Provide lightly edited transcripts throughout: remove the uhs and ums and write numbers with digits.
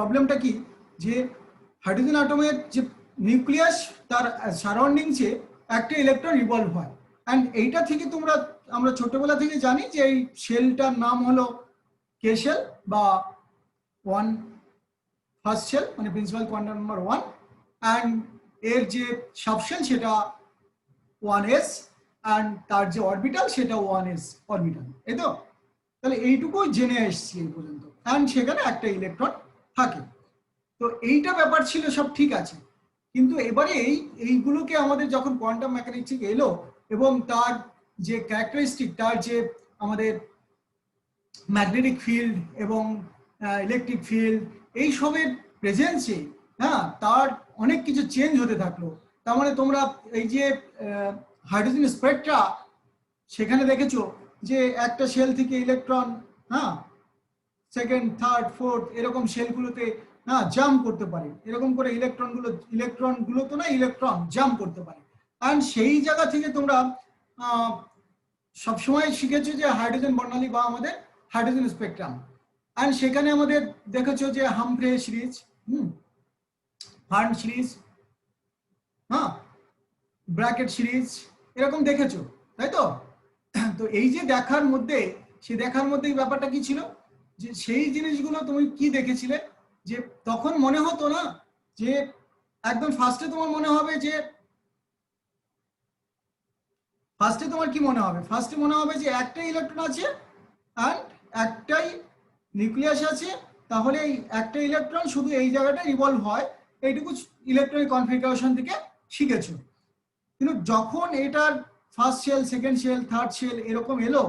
প্রবলেমটা কি যে হাইড্রোজেন অ্যাটমের যে নিউক্লিয়াস তার সারাউন্ডিংসে একটা ইলেকট্রন রিভলভ হয়, অ্যান্ড এইটা থেকে আমরা ছোটবেলা থেকে জানি যে এই শেলটার নাম হলো কে শেল বা ওয়ান ফার্স্ট শেল, মানে প্রিন্সিপাল কোয়ান্টাম নাম্বার 1, অ্যান্ড এর যে সাবশেল সেটা 1s, অ্যান্ড তার যে অরবিটাল সেটা 1s অরবিটাল, এই তো। তাহলে এইটুকুই জেনে এসছি এই পর্যন্ত, অ্যান্ড সেখানে একটা ইলেকট্রন থাকে। তো এইটা ব্যাপার ছিল, সব ঠিক আছে। কিন্তু এবারে এইগুলোকে আমাদের যখন কোয়ান্টাম মেকানিক্স এলো এবং তার যে ক্যারেক্টারিস্টিক, তার যে আমাদের ম্যাগনেটিক ফিল্ড এবং ইলেকট্রিক ফিল্ড এইসবের প্রেজেন্সে, হ্যাঁ, তার অনেক কিছু চেঞ্জ হতে থাকলো। তার মানে তোমরা এই যে হাইড্রোজেন স্পেকট্রা, সেখানে দেখেছো যে একটা শেল থেকে ইলেকট্রন, হ্যাঁ, সেকেন্ড, থার্ড, ফোর্থ এরকম শেলগুলোতে হ্যাঁ জাম্প করতে পারে, এরকম করে ইলেকট্রনগুলো তো না, ইলেকট্রন জাম্প করতে পারে। অ্যান্ড সেই জায়গা থেকে তোমরা সবসময় শিখেছো যে হাইড্রোজেন বর্ণালী বা আমাদের হাইড্রোজেন স্পেকট্রাম, অ্যান্ড সেখানে আমাদের দেখেছো যে হামফ্রে সিরিজ, ফার্ন সিরিজ, হ্যাঁ, ব্র্যাকেট সিরিজ এরকম দেখেছো, তাই তো? তো এই যে দেখার মধ্যে, সেই দেখার মধ্যে ব্যাপারটা কি ছিল যে সেই জিনিসগুলো তুমি কি দেখেছিলে, যে তখন মনে হতো না যে একদম ফার্স্টে তোমার মনে হবে যে ফার্স্টে মনে হবে যে একটাই ইলেকট্রন আছে অ্যান্ড একটাই নিউক্লিয়াস আছে, তাহলে এই একটা ইলেকট্রন শুধু এই জায়গাটা রিভলভ হয়, এইটুকু ইলেকট্রনিক কনফিগারেশন থেকে শিখেছো। কিন্তু যখন এটার first shell, second shell, third shell এরকম এলো,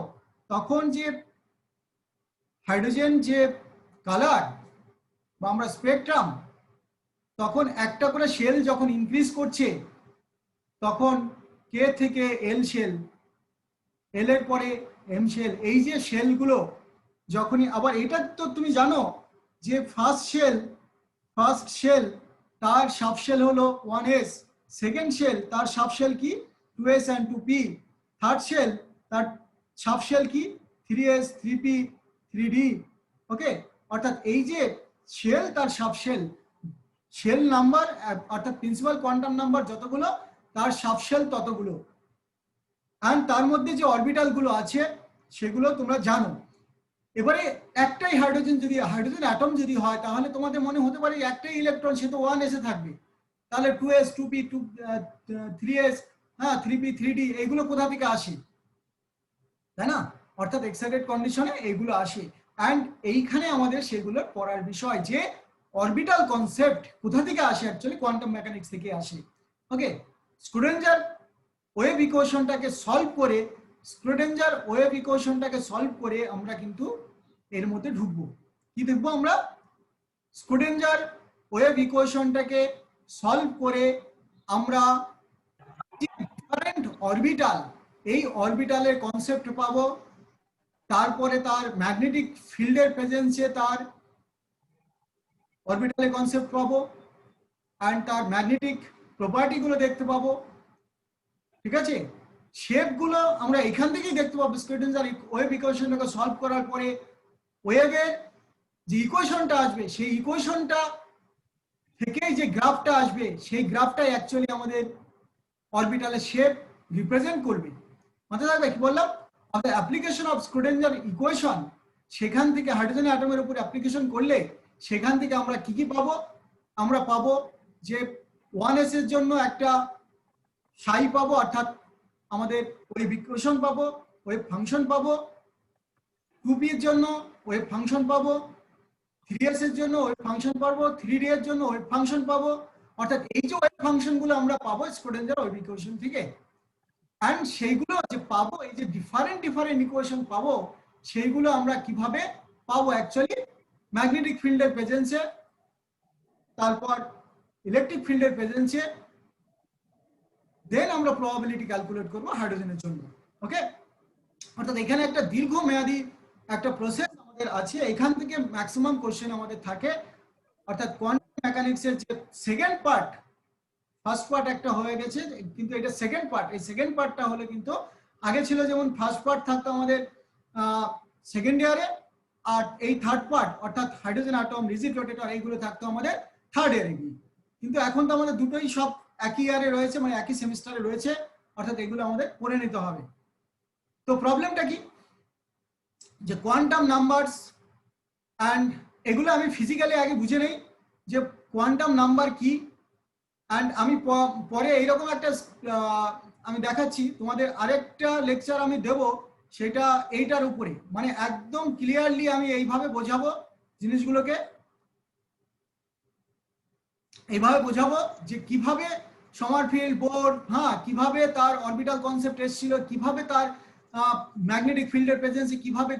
তখন যে হাইড্রোজেন যে কালার বা আমরা স্পেকট্রাম, তখন একটা করে শেল যখন ইনক্রিজ করছে, তখন কে থেকে এল শেল, এল এর পরে এম শেল, এই যে শেলগুলো যখনই আবার, এটা তো তুমি জানো যে ফার্স্ট শেল তার সাবশেল হলো 1s, সেকেন্ড শেল তার সাবশেল কি 2s and 2p, third shell তার সাবশেল কি 3s, 3p, 3d, ওকে। অর্থাৎ এই যে শেল তার সাবশেল, শেল নাম্বার অর্থাৎ প্রিন্সিপাল কোয়ান্টাম নাম্বার যতগুলো, তার সাবশেল ততগুলো, অ্যান্ড তার মধ্যে যে অরবিটাল গুলো আছে সেগুলো তোমরা জানো। এবারে একটাই হাইড্রোজেন অ্যাটম যদি হয়, তাহলে তোমাদের মনে হতে পারে একটাই ইলেকট্রন, সে তো 1s এ থাকবে, তাহলে 2s, 2p, 3s, হ্যাঁ, 3p, 3d এগুলো কোথা থেকে আসে, তাই না? অর্থাৎ এক্সাইটেড কন্ডিশনে এইগুলো আসে, অ্যান্ড এইখানে আমাদের সেগুলোর পড়ার বিষয় যে অরবিটাল কনসেপ্ট কোথা থেকে আসে, অ্যাকচুয়ালি কোয়ান্টাম মেকানিক্স থেকে আসে। ওকে, স্ক্রোডিঞ্জার ওয়েভ ইকুয়েশনটাকে সলভ করে আমরা কিন্তু এর মধ্যে ঢুকবো। কি দেখবো আমরা? স্ক্রোডিঞ্জার ওয়েভ ইকুয়েশনটাকে সলভ করে আমরা ডিফারেন্ট অরবিটাল, এই অরবিটালের কনসেপ্ট পাবো, তারপরে তার ম্যাগনেটিক ফিল্ডের প্রেজেন্সে তার অরবিটালের কনসেপ্ট পাবো, অ্যান্ড তার ম্যাগনেটিক প্রপার্টি গুলো দেখতে পাবো, ঠিক আছে? শেপ গুলো আমরা এখান থেকেই দেখতে পাবো। স্ক্রোডিঞ্জার ওয়েভ ইকুয়েশনটাকে সলভ করার পরে ওয়েভের যে ইকুয়েশনটা আসবে, সেই ইকুয়েশনটা থেকে যে গ্রাফটা আসবে, সেই গ্রাফটাই অ্যাকচুয়ালি আমাদের অরবিটালের শেপ রিপ্রেজেন্ট করবে। মাথায় থাকবে কি বললাম? আমাদের অ্যাপ্লিকেশন অফ স্ক্রোডিঞ্জার ইকুয়েশন, সেখান থেকে হাইড্রোজেন অ্যাটমের উপর অ্যাপ্লিকেশন করলে সেখান থেকে আমরা কি কি পাবো? আমরা পাবো যে 1s এর জন্য একটা সাই পাবো, অর্থাৎ আমাদের ওয়েভ ইকুয়েশন পাবো, ওয়েভ ফাংশন পাবো, 2p এর জন্য ওয়েভ ফাংশন পাবো, 3s এর জন্য ওয়েভ ফাংশন পাবো, 3d এর জন্য ওয়েভ ফাংশন পাবো। অর্থাৎ এই যে ওয়েভ ফাংশন গুলো আমরা পাবো স্ক্রোডিঞ্জার ওয়েভ ইকুয়েশন থেকে, এন্ড সেইগুলো যে পাবো, এই যে ডিফারেন্ট ইকুয়েশন পাবো, সেইগুলো আমরা কিভাবে পাবো? অ্যাকচুয়ালি ম্যাগনেটিক ফিল্ডের প্রেজেন্সে, তারপর ইলেকট্রিক ফিল্ডের প্রেজেন্সে, দেন আমরা প্রবাবিলিটি ক্যালকুলেট করবো হাইড্রোজেনের জন্য। ওকে, অর্থাৎ এখানে একটা দীর্ঘমেয়াদী একটা প্রসেস আমাদের আছে, এখান থেকে ম্যাক্সিমাম কোশ্চেন আমাদের থাকে। অর্থাৎ কোয়ান্টাম মেকানিক্সের যে সেকেন্ড পার্ট, ফার্স্ট পার্ট একটা হয়ে গেছে, কিন্তু এটা সেকেন্ড পার্ট। এই সেকেন্ড পার্টটা হলে কিন্তু আগে ছিল যেমন ফার্স্ট পার্ট থাকতো আমাদের সেকেন্ড ইয়ারে, আর এই থার্ড পার্ট অর্থাৎ হাইড্রোজেন অ্যাটম, রিজিড রোটেটর, এইগুলো থাকতো আমাদের থার্ড ইয়ারে গিয়ে। কিন্তু এখন তো আমাদের দুটোই সব একই ইয়ারে রয়েছে, মানে একই সেমিস্টারে রয়েছে, অর্থাৎ এগুলো আমাদের পড়ে নিতে হবে। তো প্রবলেমটা কি, যে কোয়ান্টাম নাম্বারস অ্যান্ড এগুলো আমি ফিজিক্যালি আগে বুঝে নেই যে কোয়ান্টাম নাম্বার কি। অ্যান্ড আমি পরে এইরকম একটা আমি দেখাচ্ছি তোমাদের, আরেকটা লেকচার আমি দেব সেটা এইটার উপরে, মানে একদম ক্লিয়ারলি আমি এইভাবে বোঝাবো জিনিসগুলোকে, এইভাবে বোঝাবো যে কিভাবে সমারফিল্ড বোর, হ্যাঁ, কিভাবে তার অরবিটাল কনসেপ্ট এসেছিল, কিভাবে তার ম্যাগনেটিক ফিল্ডের প্রেজেন্সে কিভাবে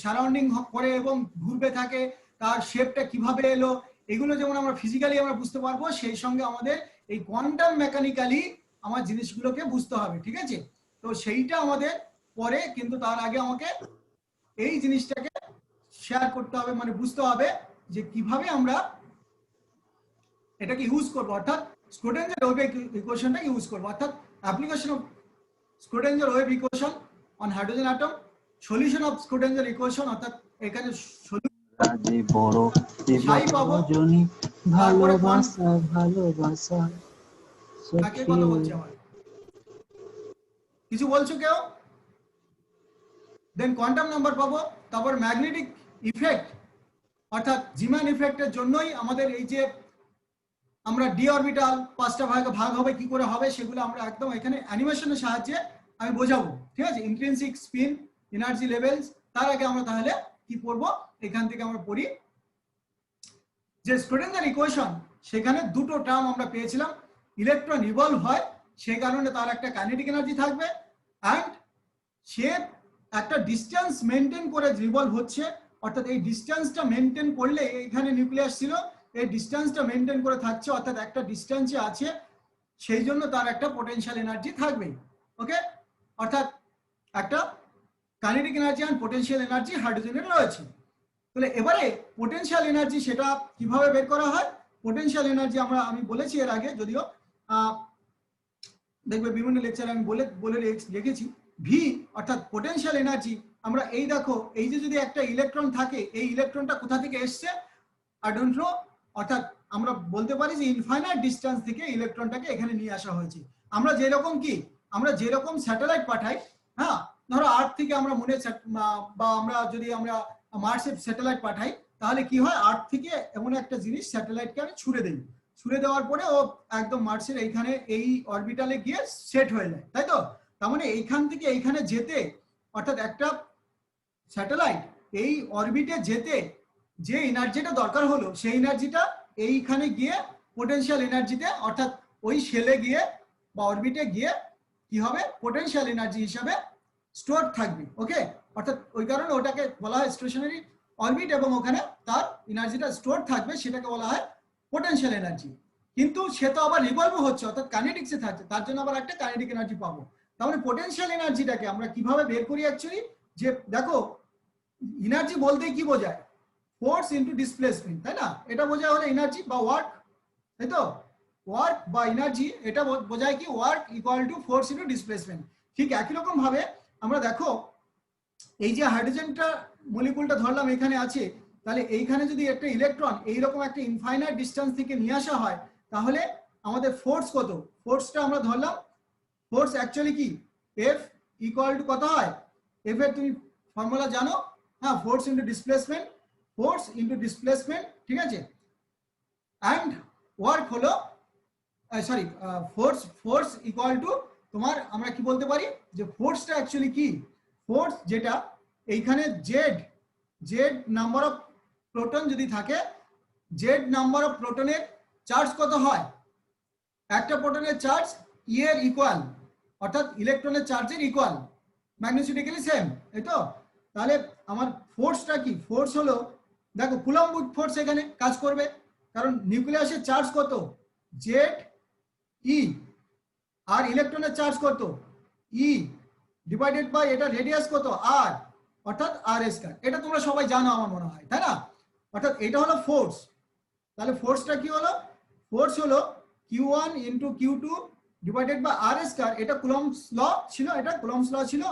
সারাউন্ডিং করে এবং ঘুরবে থাকে, তার শেপটা কিভাবে এলো, এগুলো যেমন আমরা ফিজিক্যালি আমরা বুঝতে পারবো, সেই সঙ্গে আমাদের এই কোয়ান্টাম মেকানিক্যালি আমার জিনিসগুলোকে বুঝতে হবে, ঠিক আছে? তো সেইটা আমাদের পরে, কিন্তু তার আগে আমাকে এই জিনিসটাকে শেয়ার করতে হবে, মানে বুঝতে হবে যে কিভাবে আমরা এটাকে ইউজ করবো, অর্থাৎ স্ক্রোডিঙ্গার ওয়েভ ইকুয়েশনটা ইউজ করবো, অর্থাৎ application of Schrodinger wave equation on hydrogen atom, solution of Schrodinger equation, অর্থাৎ এখানে রাজে বড় জনি ভালোবাসা ভালোবাসা কাকে কথা বলছে আমার, কিছু বলছো কেউ? দেন কোয়ান্টাম নাম্বার পাবো, তারপর ম্যাগনেটিক ইফেক্ট, অর্থাৎ জিম্যান ইফেক্টের জন্যই আমাদের এই যে আমরা ডি অরবিটাল পাঁচটা ভাগ হবে, কি করে হবে সেগুলো আমরা একদম এখানে অ্যানিমেশনের সাহায্যে আমি বোঝাবো, ঠিক আছে? Intrinsic spin, energy levels. তার আগে আমরা তাহলে কি পড়বো, এখান থেকে আমরা পড়ি যে স্ক্রোডিঙ্গার ইকুয়েশন, সেখানে দুটো টার্ম আমরা পেয়েছিলাম, ইলেকট্রন রিভলভ হয়, সেই কারণে তার একটা কাইনেটিক এনার্জি থাকবে, অ্যান্ড সে একটা ডিস্টেন্স মেনটেন করে রিভলভ হচ্ছে, অর্থাৎ এই ডিস্টেন্সটা মেনটেন করলে, এখানে নিউক্লিয়াস ছিল, এই ডিস্টেন্সটা মেনটেন করে থাকছে, অর্থাৎ একটা ডিস্টেন্সে আছে, সেই জন্য তার একটা পোটেনশিয়াল এনার্জি থাকবে। ওকে, অর্থাৎ একটা কাইনেটিক এনার্জি আর পোটেনশিয়াল এনার্জি হাইড্রোজেনের রয়েছে। তাহলে এবারে পোটেনশিয়াল এনার্জি সেটা কিভাবে বের করা হয়? পোটেনশিয়াল এনার্জি আমি বলেছি এর আগে, যদিও দেখবে বিভিন্ন লেকচারে আমি বলে রেখেছি, ভি অর্থাৎ পোটেনশিয়াল এনার্জি। আমরা এই দেখো, এই যে যদি একটা ইলেকট্রন থাকে, এই ইলেকট্রনটা কোথা থেকে এসছে, আই ডোন্ট নো, অর্থাৎ আমরা বলতে পারি যে ইনফাইনাইট ডিস্টেন্স থেকে ইলেকট্রনটাকে এখানে নিয়ে আসা হয়েছে। আমরা যেরকম স্যাটেলাইট পাঠাই, হ্যাঁ, ধরো আর্থ থেকে আমরা বা আমরা যদি আমরা মার্সে স্যাটেলাইট পাঠাই, তাহলে কি হয়, আর্থ থেকে এমন একটা জিনিস স্যাটেলাইটকে আমি ছুড়ে দিই, ছুড়ে দেওয়ার পরে ও একদম মার্সের এইখানে এই অরবিটালে গিয়ে সেট হয়ে যায়, তাই তো? তার মানে এইখান থেকে এইখানে যেতে, অর্থাৎ একটা স্যাটেলাইট এই অরবিটে যেতে যে এনার্জিটা দরকার হলো, সেই এনার্জিটা এইখানে গিয়ে পোটেনশিয়াল এনার্জিতে, অর্থাৎ ওই শেলে গিয়ে বা অরবিটে গিয়ে কি হবে, পোটেনশিয়াল এনার্জি হিসাবে স্টোর থাকবে। ওকে, অর্থাৎ ওই কারণে ওটাকে বলা হয় স্টেশনারি অরবিট, এবং ওখানে তার এনার্জিটা স্টোর থাকবে, সেটাকে বলা হয় পোটেনশিয়াল এনার্জি। কিন্তু সে তো আবার রিভলভ হচ্ছে, অর্থাৎ কাইনেটিক্সে থাকছে, তার জন্য আবার একটা কাইনেটিক এনার্জি পাবো। তাহলে পোটেনশিয়াল এনার্জিটাকে আমরা কিভাবে বের করি অ্যাকচুয়ালি, যে দেখো এনার্জি বলতে কি বোঝায়, ফোর্স ইনটু ডিসপ্লেসমেন্ট, তাই না? এটা বোঝায় হলো এনার্জি বা ওয়ার্ক, তাই তো? ওয়ার্ক বা এনার্জি, এটা বোঝায় কি, work equal to force into displacement. ঠিক একই রকম ভাবে আমরা দেখো, এই যে হাইড্রোজেনটা মলিকুলটা ধরলাম এখানে আছে, তাহলে এইখানে যদি একটা ইলেকট্রন এইরকম একটা ইনফাইনাইট ডিস্টেন্স থেকে নিয়ে আসা হয়, তাহলে আমাদের ফোর্স কত, ফোর্সটা আমরা ধরলাম, ফোর্স অ্যাকচুয়ালি কি, এফ ইকুয়াল টু কত হয়, এফ এর তুমি ফর্মুলা জানো, হ্যাঁ, ফোর্স ইনটু ডিসপ্লেসমেন্ট, ঠিক আছে? অ্যান্ড ওয়ার্ক হলো, সরি, ফোর্স ইকুয়াল টু তোমার, আমরা কি বলতে পারি, যে ফোর্সটা অ্যাকচুয়ালি কি, ফোর্স যেটা এইখানে জেড নাম্বার অফ প্রোটন যদি থাকে, জেড নাম্বার অফ প্রোটনের চার্জ কত হয়, একটা প্রোটনের চার্জ ই এর ইকুয়াল, অর্থাৎ ইলেকট্রনের চার্জের ইকুয়াল, ম্যাগনেটিক্যালি সেম, এই তো? তাহলে আমার ফোর্সটা কি, ফোর্স হলো, দেখো কুলম্ব ফোর্স এখানে কাজ করবে, কারণ নিউক্লিয়াসের চার্জ কত, জেড ই, আর ইলেকট্রনের চার্জ কত, ই, ডিভাইডেড বাই এটা রেডিয়াস কত, আর, অর্থাৎ আর স্কয়ার। এটা তোমরা সবাই জানো আমার মনে হয়, তাই না? অর্থাৎ এটা হলো ফোর্স। তাহলে ফোর্সটা কি হলো, ফোর্স হলো Q1 into Q2 divided by R square. এটা কুলম্বস ল ছিল,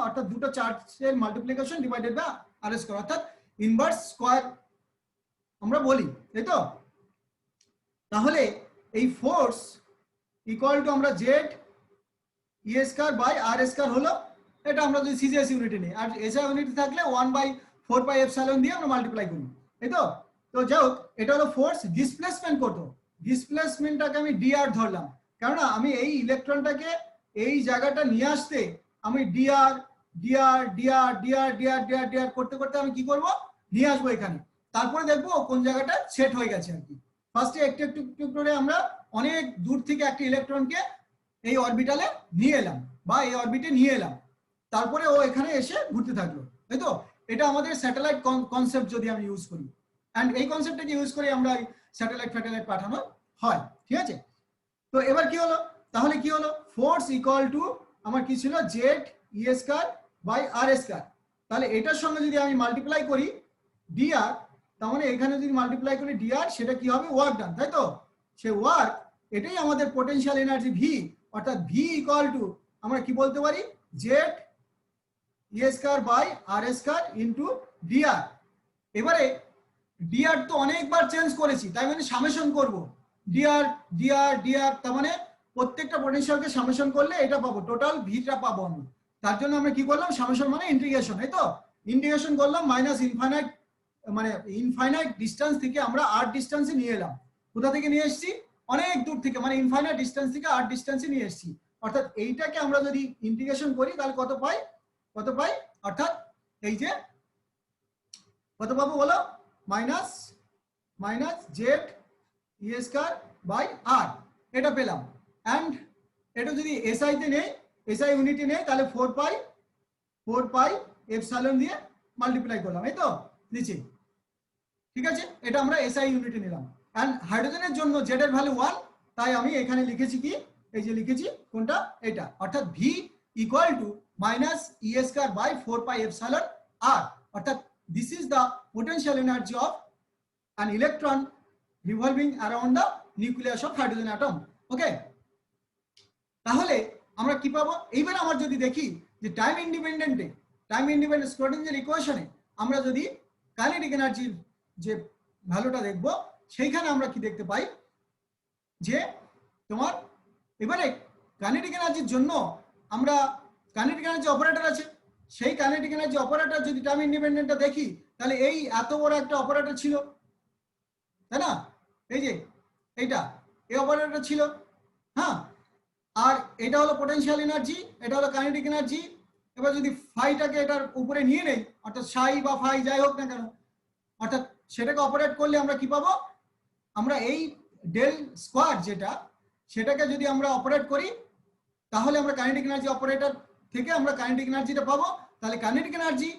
অর্থাৎ দুটো চার্জের multiplication divided by R square, অর্থাৎ ইনভার্স স্কয়ার আমরা বলি, তাই তো? তাহলে এই ফোর্স ইকুয়াল টু আমরা Z E square by R square হলো, এটা আমরা যদি সিজিএস ইউনিটে নিই, আর এসআই ইউনিটে থাকলে 1/4 পাই এপসাইলন দিয়ে আমরা মাল্টিপ্লাই করি, তাই তো? তো যাই হোক, এটা হলো ফোর্স ডিসপ্লেসমেন্ট কত, ডিসপ্লেসমেন্টটাকে আমি ডিআর ধরলাম, কেননা আমি এই ইলেকট্রনটাকে এই জায়গাটা নিয়ে আসতে আমি dr dr dr dr dr dr dr করতে করতে আমি কি করব, নিয়ে আসবো এখানে, তারপরে দেখবো কোন জায়গাটা সেট হয়ে গেছে আর কি। ফার্স্টে একটু একটু একটু করে আমরা অনেক দূর থেকে একটা ইলেকট্রনকে এই অরবিটালে নিয়ে এলাম বা এই অরবিটে নিয়ে এলাম, তারপরে ও এখানে এসে ঘুরতে থাকলো, তাই তো? এটা আমাদের স্যাটেলাইট কনসেপ্ট যদি আমি ইউজ করি, এন্ড এই কনসেপ্টটাকে ইউজ করে আমরা স্যাটেলাইট পাঠানো হয়, ঠিক আছে? তো এবার কি হলো, তাহলে কি হলো, ফোর্স ইকুয়াল টু আমার কি ছিল, Z E square by R square, তাহলে এটার সঙ্গে যদি আমি মাল্টিপ্লাই করি ডিআর, তার মানে এখানে যদি মাল্টিপ্লাই করি ডিআর, সেটা কি হবে, ওয়ার্ক ডান, তাই তো? সে ওয়ার্ক, এটাই আমাদের পোটেনশিয়াল এনার্জি ভি, অর্থাৎ ভি ইকুয়াল টু আমরা কি বলতে পারি, Z E square by R square into dr. এবারে ডিআর তো অনেকবার চেঞ্জ করেছি, তাই মানে সামেশন করব, ডিআর ডিআর ডিআর, তার মানে প্রত্যেকটা পোটেনশিয়ালকে সামেশন করলে এটা পাবো, টোটাল ভিটা পাবো আমি। তার জন্য আমরা কি করলাম, সামেশন মানে ইন্টিগ্রেশন, তাই তো? ইন্টিগ্রেশন করলাম মাইনাস ইনফাইনাইট, মানে ইনফাইনাইট ডিস্টেন্স থেকে আমরা আর ডিস্টেন্সে নিয়ে এলাম। কোথা থেকে নিয়ে এসেছি, অনেক দূর থেকে, মানে ইনফাইনাইট ডিস্টেন্স থেকে আর ডিস্টেন্সে নিয়ে এসেছি, অর্থাৎ এইটাকে আমরা যদি ইন্টিগ্রেশন করি তাহলে কত পাই, কত পাই, অর্থাৎ এই যে কত পাবো বলো, minus minus Z E square by R, এটা পেলাম। এন্ড এটা যদি এসআই তে নেই, এসআই ইউনিটে নেই, তাহলে 4 পাই এপসাইলন দিয়ে মাল্টিপ্লাই করলাম, এই তো নিচে, ঠিক আছে? এটা আমরা এসআই ইউনিটে নিলাম। এন্ড হাইড্রোজেনের জন্য জেড এর ভ্যালু 1, তাই আমি এখানে লিখেছি কি, এই যে লিখেছি কোনটা, এটা, অর্থাৎ V equal to minus E square by 4 pi epsilon R, অর্থাৎ this is the potential energy of an electron revolving around the nucleus of hydrogen atom, ওকে? তাহলে আমরা কি পাবো, এইবার আমরা যদি দেখি যে টাইম ইন্ডিপেন্ডেন্ট স্ক্রোডিঞ্জার ইকুয়েশনে আমরা যদি কাইনেটিক এনার্জির যে ভ্যালুটা দেখব, সেইখানে আমরা কি দেখতে পাই যে তোমার এবারে কাইনেটিক এনার্জির জন্য আমরা কাইনেটিক এনার্জি অপারেটর আছে, সেই কাইনেটিক এনার্জি অপারেটর যদি টাইম ইন্ডিপেন্ডেন্টটা দেখি, তাহলে এই এত বড় একটা অপারেটর ছিল, তাই না? এই যে এইটা, এই অপারেটর ছিল, হ্যাঁ, আর এটা হলো পোটেনশিয়াল এনার্জি, এটা হলো কাইনেটিক এনার্জি। এবার যদি ফাইটাকে এটার উপরে নিয়ে নেই, অর্থাৎ সাই বা ফাই যাই হোক না কেন, অর্থাৎ সেটাকে অপারেট করলে আমরা কি পাবো, আমরা এই ডেল স্কয়ার যেটা, সেটাকে যদি আমরা অপারেট করি, তাহলে আমরা কাইনেটিক এনার্জি অপারেটর থেকে আমরা কাইনেটিক এনার্জিটা পাবো। তাহলে কাইনেটিক এনার্জি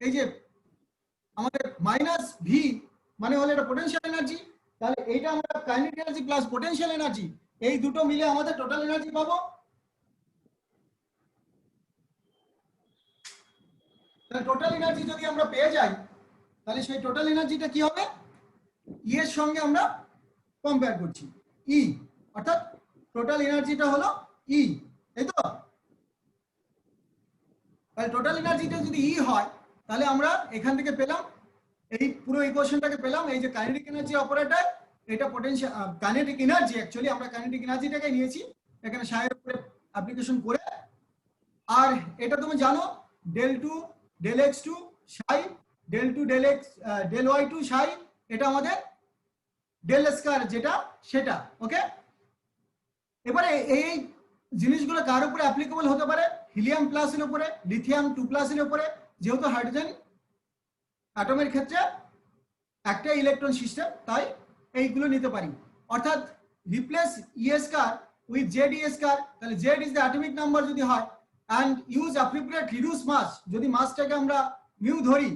এই যে আমাদের মাইনাস ভি মানে হলো এটা পোটেনশিয়াল এনার্জি, তাহলে এইটা আমরা kinetic energy plus potential energy, এই দুটো মিলে আমাদের টোটাল এনার্জি পাবো। তাহলে টোটাল এনার্জি যদি আমরা পেয়ে যাই, তাহলে সেই টোটাল এনার্জিটা কি হবে, ই এর সঙ্গে আমরা কম্পেয়ার করছি, ই, অর্থাৎ টোটাল এনার্জিটা হলো ই, তাই তো? তাহলে টোটাল এনার্জিটা যদি ই হয়, তাহলে আমরা এখান থেকে পেলাম, এই পুরো ইকুয়েশনটাকে পেলাম, এই যে কাইনেটিক এনার্জি অপারেটর, এটা পোটেনশিয়াল কাইনেটিক এনার্জি, অ্যাকচুয়ালি আমরা কাইনেটিক এনার্জিটাকে নিয়েছি এখানে সাইয়ের উপরে অ্যাপ্লিকেশন করে। আর এটা তুমি জানো, del two del X two psi, del two del X del Y two psi, এটা আমাদের ডেল স্কয়ার যেটা, সেটা, ওকে? এবারে এই জিনিসগুলো কার উপরে অ্যাপ্লিকেবল হতে পারে, হিলিয়াম প্লাস এর উপরে, লিথিয়াম 2+ এর উপরে, যেহেতু হাইড্রোজেন অ্যাটমের ক্ষেত্রে একটা ইলেকট্রন সিস্টেম, তাই এইগুলো নিতে পারি। অর্থাৎ replace E square with Z E square, তাহলে Z is the atomic number যদি হয়, and use appropriate reduce mass, যদি মাসটাকে আমরা মিউ ধরি,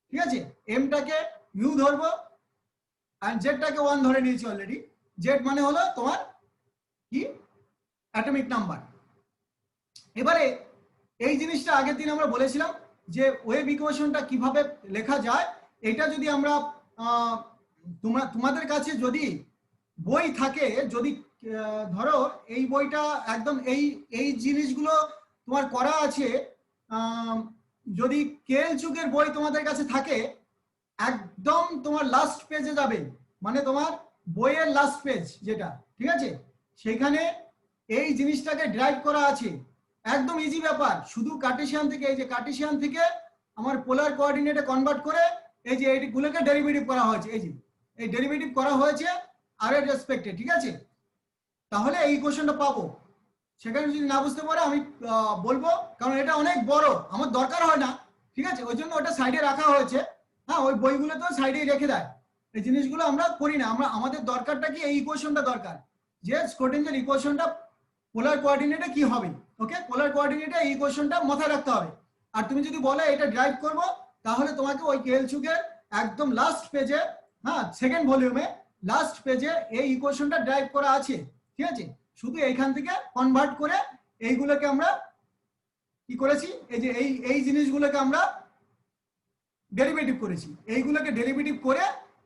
ঠিক আছে, এমটাকে মিউ ধরবো এন্ড জেডটাকে 1 ধরে নিয়েছি অলরেডি। জেড মানে হলো তোমার কি, অ্যাটমিক নাম্বার। এবারে এই জিনিসটা আগের দিন আমরা বলেছিলাম যে ওয়েভ ইকুয়েশনটা কিভাবে লেখা যায়। এটা যদি আমরা তোমাদের কাছে যদি বই থাকে, যদি ধরো এই বইটা একদম এই জিনিসগুলো তোমার করা আছে, যদি কেএল চুকের বই তোমাদের কাছে থাকে, একদম তোমার লাস্ট পেজে যাবে, মানে তোমার বইয়ের লাস্ট পেজ যেটা, ঠিক আছে, সেখানে এই জিনিসটাকে ড্রাইভ করা আছে। একদম ইজি ব্যাপার, শুধু কার্টেসিয়ান থেকে, এই যে কার্টেসিয়ান থেকে আমার পোলার কোঅর্ডিনেটে কনভার্ট করে এই যে এইগুলোকে ডেরিভেটিভ করা হয়েছে, এই যে এই ডেরিভেটিভ করা হয়েছে আর এর রেসপেক্টে, ঠিক আছে। তাহলে এই কোশ্চেনটা পাবো। সেখানে যদি না বুঝতে পারে আমি বলবো, কারণ এটা অনেক বড়, আমার দরকার হয় না, ঠিক আছে, ওই জন্য ওটা সাইডে রাখা হয়েছে। হ্যাঁ, ওই বইগুলো তো সাইডেই রেখে দেয়, এই জিনিসগুলো আমরা করি না। আমাদের দরকারটা কি, এই ইকুয়েশনটা দরকার, যে স্ক্রোডিঙ্গার ইকুয়েশনটা পোলার কোঅর্ডিনেটে কি হবে। ওকে, পোলার কোঅর্ডিনেটে এই ইকুয়েশনটা মাথায় রাখতে হবে। আর তুমি যদি বলে এটা ড্রাইভ করব, তাহলে তোমাকে ওই কেএল চুকের একদম লাস্ট পেজে, হ্যাঁ সেকেন্ড ভলিউমে লাস্ট পেজে এই ইকুয়েশনটা ড্রাইভ করা আছে, ঠিক আছে। শুধু এইখান থেকে কনভার্ট করে এইগুলোকে আমরা কি করেছি, এই যে এই জিনিসগুলোকে আমরা ডেরিভেটিভ করেছি, এইগুলোকে ডেরিভেটিভ করে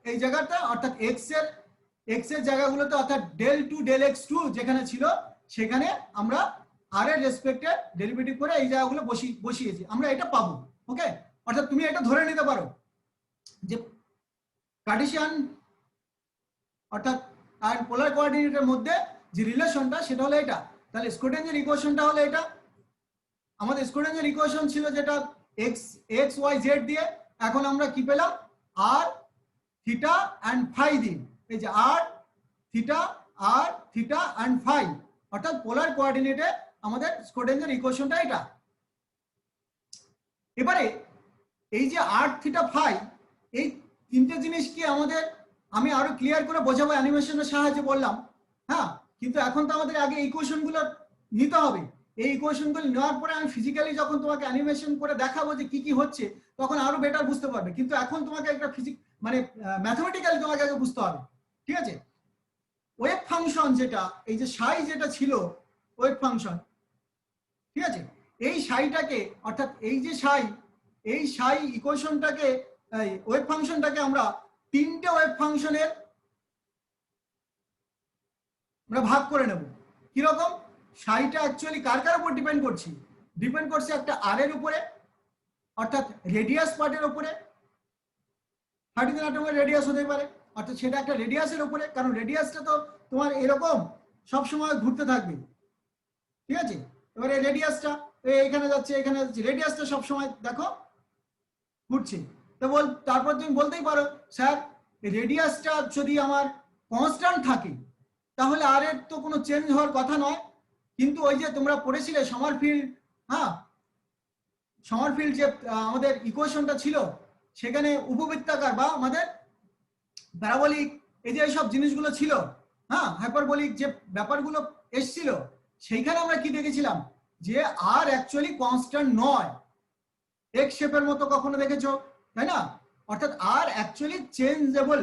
এই জায়গাটা, অর্থাৎ এক্স এর জায়গাগুলোতে, অর্থাৎ del two del X two যেখানে ছিল সেখানে আমরা আর এর রেসপেক্টে ডেরিভেটিভ করে এই জায়গাগুলো বসিয়েছি, আমরা এটা পাবো। ওকে, অর্থাৎ তুমি এটা ধরে নিতে পারো যে কার্টেসিয়ান অর্থাৎ আর পোলার কোঅর্ডিনেটের মধ্যে যে রিলেশনটা সেটা হলো এটা। তাহলে স্ক্রোডিঙ্গার ইকুয়েশনটা হলো এটা। আমাদের স্ক্রোডিঙ্গার ইকুয়েশন ছিল যেটা এক্স ওয়াই জেড দিয়ে, এখন আমরা কি পেলাম, আর থিটা অ্যান্ড ফাই দিয়ে, এই যে আর থিটা অ্যান্ড ফাই, অর্থাৎ পোলার কোঅর্ডিনেটে আমাদের স্ক্রোডিঙ্গার ইকুয়েশনটা এটা। এবারে এই যে আর থিটা ফাই, এই তিনটে জিনিস কি আমাদের, আমি আরো ক্লিয়ার করে বোঝাবো অ্যানিমেশনের সাহায্যে বললাম, হ্যাঁ, কিন্তু এখন তো আমাদের আগে ইকুয়েশনগুলো নিতে হবে। এই ইকুয়েশনগুলো নেওয়ার পরে আমি ফিজিক্যালি যখন তোমাকে অ্যানিমেশন করে দেখাবো যে কি কি হচ্ছে, তখন আরো বেটার বুঝতে পারবে। কিন্তু এখন তোমাকে একটা মানে ম্যাথমেটিক্যালি তোমাকে আগে বুঝতে হবে, ঠিক আছে। ওয়েভ ফাংশন যেটা, এই যে সাই যেটা ছিল ওয়েভ ফাংশন, ঠিক আছে, এই সাইটাকে, অর্থাৎ এই যে সাই ইকুয়েশনটাকে, ওয়েভ ফাংশনটাকে আমরা তিনটে ওয়েভ ফাংশনের আমরা ভাগ করে নেব। কিরকম, সাইটা অ্যাকচুয়ালি কার কার উপর ডিপেন্ড করছে, একটা আর এর উপরে, অর্থাৎ রেডিয়াস পার্টের উপরে, 13 অ্যাটমের রেডিয়াস হতে পারে, অর্থাৎ সেটা একটা রেডিয়াসের উপরে, কারণ রেডিয়াসটা তো তোমার এরকম সব সময় ঘুরতে থাকবে, ঠিক আছে। এবারে রেডিয়াসটা এখানে যাচ্ছে, এখানে যাচ্ছে, রেডিয়াসটা সব সময় দেখো ঘুরছে। তো তারপর তুমি বলতেই পারো, স্যার রেডিয়াসটা যদি আমার কনস্ট্যান্ট থাকে তাহলে আর এর তো কোনো চেঞ্জ হওয়ার কথা নয়। কিন্তু ওই যে তোমরা পড়েছিলে সমারফিল্ড, হ্যাঁ সমারফিল্ড যে আমাদের ইকুয়েশনটা ছিল, সেখানে উপবৃত্তাকার বা আমাদের প্যারাবোলিক, এই যে এইসব জিনিসগুলো ছিল, হ্যাঁ হাইপারবোলিক যে ব্যাপারগুলো এসছিল, সেইখানে আমরা কি দেখেছিলাম, যে আর অ্যাকচুয়ালি কনস্ট্যান্ট নয়। এক্স শেপের মতো কখনো দেখেছো, তাই না? অর্থাৎ আর অ্যাকচুয়ালি চেঞ্জেবল,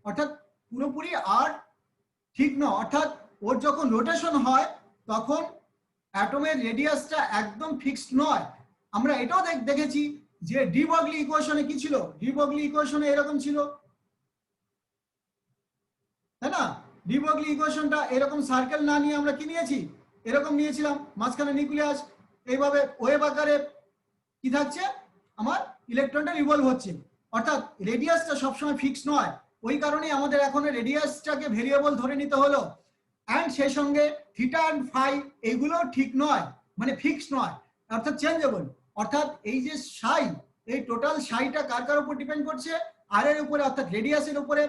অর্থাৎ পুরোপুরি আর ঠিক নয়। অর্থাৎ ওর যখন রোটেশন হয় তখন অ্যাটমের রেডিয়াসটা একদম ফিক্সড নয়। আমরা এটাও দেখেছি যে ডি ব্রগলি ইকুয়েশনে কি ছিল, ডি ব্রগলি ইকুয়েশনে এরকম ছিল, তাই না? ডি ব্রগলি ইকুয়েশনটা এরকম সার্কেল না নিয়ে আমরা কি নিয়েছি, এরকম নিয়েছিলাম, মাঝখানে নিউক্লিয়াস, এইভাবে ওয়েভ আকারে কি থাকছে, আমার ইলেকট্রনটা রিভলভ হচ্ছে। অর্থাৎ রেডিয়াসটা সবসময় ফিক্স নয়, ওই কারণেই আমাদের এখন রেডিয়াসটাকে ভেরিয়েবল ধরে নিতে হলো। অ্যান্ড সেই সঙ্গে থিটা অ্যান্ড ফাই এইগুলো ঠিক নয়, মানে ফিক্স নয়, অর্থাৎ চেঞ্জেবল। অর্থাৎ এই যে সাই, এই টোটাল সাইটা কার কার উপর ডিপেন্ড করছে, আর এর উপরে, অর্থাৎ রেডিয়াসের উপরে,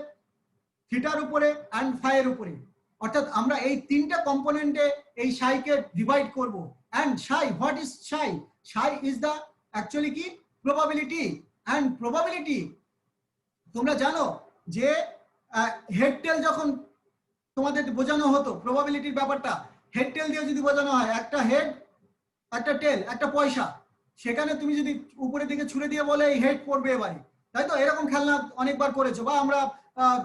থিটার উপরে অ্যান্ড ফাই এর উপরে। অর্থাৎ আমরা এই তিনটা কম্পোনেন্টে এই সাইকে ডিভাইড করব। And Sai, what is Sai? Sai is the actually কি, প্রবাবিলিটি। অ্যান্ড প্রবাবিলিটি তোমরা জানো যে হেড টেল যখন তোমাদের বোঝানো হতো প্রবাবিলিটির ব্যাপারটা, হেড টেল দিয়ে যদি বোঝানো হয়, একটা হেড একটা টেল একটা পয়সা, সেখানে তুমি যদি উপরের দিকে ছুড়ে দিয়ে বলে এই হেড পড়বে এবারে, তাই তো? এরকম খেলনা অনেকবার করেছো, বা আমরা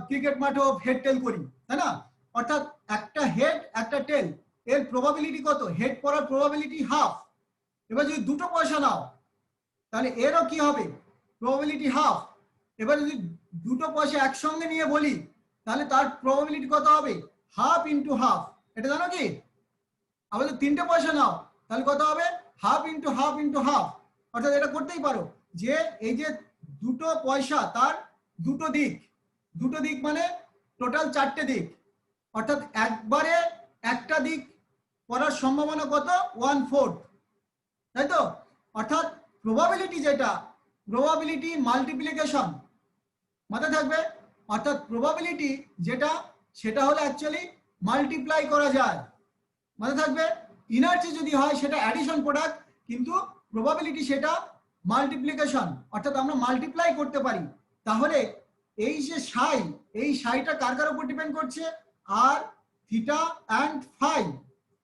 ক্রিকেট মাঠেও হেড টেল করি, তাই না? অর্থাৎ একটা হেড একটা টেল, এর প্রবাবিলিটি কত? হেড পড়ার প্রবাবিলিটি হাফ। এবার যদি দুটো পয়সা নাও তাহলে এরও কি হবে, প্রবাবিলিটি হাফ। এবার যদি দুটো পয়সা একসঙ্গে নিয়ে বলি তাহলে তার প্রবাবিলিটি কত হবে, হাফ ইন্টু হাফ। এটা জানো কি? আবার যদি তিনটে পয়সা নাও তাহলে কত হবে, half into half into half. অর্থাৎ এটা করতেই পারো যে এই যে দুটো পয়সা তার দুটো দিক মানে টোটাল 4টে দিক, অর্থাৎ একবারে একটা দিক করার সম্ভাবনা কত 1/4, তাই তো? অর্থাৎ প্রবাবিলিটি যেটা প্রবাবিলিটি মাল্টিপ্লিকেশন মাথায় থাকবে, অর্থাৎ প্রবাবিলিটি যেটা সেটা হলো অ্যাকচুয়ালি মাল্টিপ্লাই করা যায়, মাথায় থাকবে। ইনার্জি যদি হয় সেটা অ্যাডিশন প্রোডাক্ট, কিন্তু প্রবাবিলিটি সেটা মাল্টিপ্লিকেশন, অর্থাৎ আমরা মাল্টিপ্লাই করতে পারি। তাহলে এই যে সাই, এই সাইটা কার কার উপর ডিপেন্ড করছে? আর থিটা অ্যান্ড ফাই,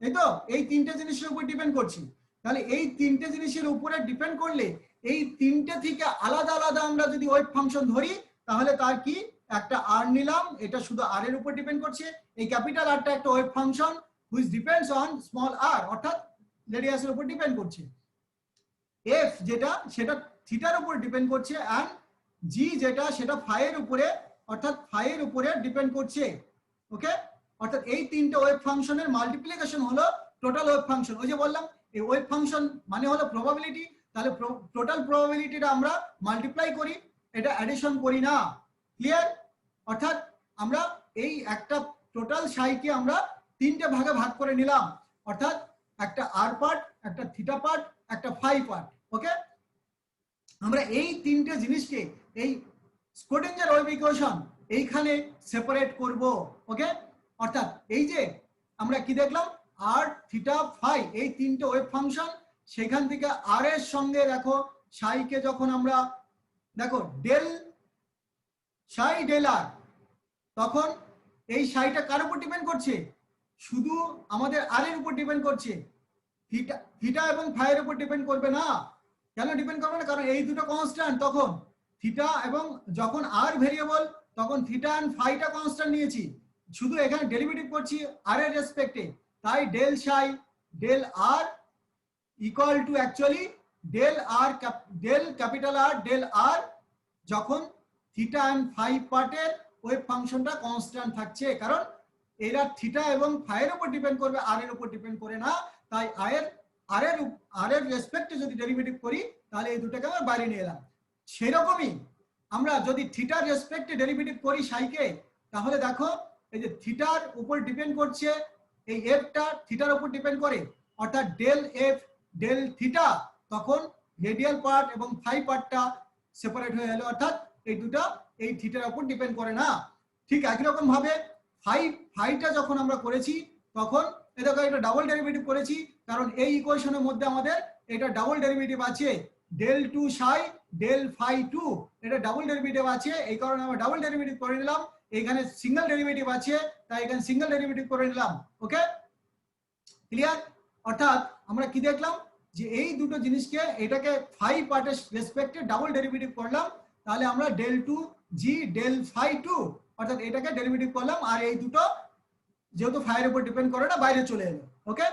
এই তো এই তিনটে জিনিসের উপর ডিপেন্ড করছে। তাহলে এই তিনটে জিনিসের উপরে ডিপেন্ড করলে এই তিনটে থেকে আলাদা আলাদা আমরা যদি ওয়েভ ফাংশন ধরি তাহলে তার কি একটা আর নিলাম, এটা শুধু আর এর উপর ডিপেন্ড করছে। এই ক্যাপিটাল আরটা একটা wave function which depends on small R, অর্থাৎ রেডিয়াসের উপর ডিপেন্ড করছে। এফ যেটা সেটা থিটার উপর ডিপেন্ড করছে, এন্ড জি যেটা সেটা ফাই এর উপরে, অর্থাৎ ফাই এর উপরে ডিপেন্ড করছে। ওকে, অর্থাৎ এই তিনটে ওয়েভ ফাংশনের মাল্টিপ্লিকেশন হলো টোটাল ওয়েভ ফাংশন। ওই যে বললাম এই ওয়েভ ফাংশন মানে হলো প্রবাবিলিটি, তাহলে টোটাল প্রবাবিলিটিটা আমরা মাল্টিপ্লাই করি, এটা অ্যাডিশন করি না। ক্লিয়ার? অর্থাৎ আমরা এই একটা টোটাল সাইকে আমরা তিনটে ভাগে ভাগ করে নিলাম, অর্থাৎ একটা আর পার্ট, একটা থিটা পার্ট, একটা ফাই পার্ট। ওকে, আমরা এই তিনটে জিনিসকে এই স্ক্রোডিঞ্জার ওয়েভ ইকুয়েশন এইখানে সেপারেট করব। ওকে, অর্থাৎ এই যে আমরা কি দেখলাম আর থিটা ফাই এই তিনটে ওয়েভ ফাংশন, সেখান থেকে আর এর সঙ্গে দেখো সাইকে যখন আমরা দেখো ডেল সাই ডেল আর, তখন এই সাইটা কার উপর ডিপেন্ড করছে? শুধু আমাদের আর এর উপর ডিপেন্ড করছে, থিটা এবং ফাই এর উপর ডিপেন্ড করবে না। কেন ডিপেন্ড করবে না? কারণ এই দুটো কনস্ট্যান্ট, তখন থিটা এবং যখন আর ভেরিয়েবল তখন থিটা এন্ড ফাইটা কনস্ট্যান্ট নিয়েছি, শুধু এখানে ডেরিভেটিভ করছি আর এর রেসপেক্টে। তাই del psi del R equal to actually del R del capital R del R, যখন থিটা এন্ড ফাই পার্টের ওয়েভ ফাংশনটা কনস্ট্যান্ট থাকছে, কারণ এরা থিটা এবং ফাই এর উপর ডিপেন্ড করবে, আর এর উপর ডিপেন্ড করে না। তাই আর এর রেসপেক্টে যদি ডেরিভেটিভ করি তাহলে এই দুটোকে আমরা বাইরে নিয়ে এলাম। সেরকমই আমরা যদি থিটার রেসপেক্টে ডেরিভেটিভ করি সাইকে, তাহলে দেখো এই যে থিটার উপর ডিপেন্ড করছে, এই এফটা থিটার উপর ডিপেন্ড করে, অর্থাৎ ডেল এফ ডেল থিটা, তখন রেডিয়াল পার্ট এবং ফাই পার্টটা সেপারেট হয়ে গেল, অর্থাৎ এই দুটো এই থিটার উপর ডিপেন্ড করে না। ঠিক একই রকম ভাবে ফাইটা যখন আমরা করেছি তখন এটাকে একটা ডাবল ডেরিভেটিভ করেছি, কারণ এই ইকুয়েশনের মধ্যে আমাদের এটা ডাবল ডেরিভেটিভ আছে, del two psi del phi two, এটা ডাবল ডেরিভেটিভ আছে, এই কারণে আমরা ডাবল ডেরিভেটিভ করে নিলাম। এখানে সিঙ্গেল ডেরিভেটিভ আছে তাই এখানে সিঙ্গেল ডেরিভেটিভ করে নিলাম। ওকে, ক্লিয়ার? অর্থাৎ আমরা কি দেখলাম যে এই দুটো জিনিসকে এটাকে ফাই পার্টের রেসপেক্টে ডাবল ডেরিভেটিভ করলাম, তাহলে আমরা ডেল টু জি ডেল ফাই টু, অর্থাৎ এটাকে ডেরিভেটিভ করলাম, আর এই দুটো যেহেতু ফাইয়ের উপর ডিপেন্ড করে না বাইরে চলে এলো। ওকে,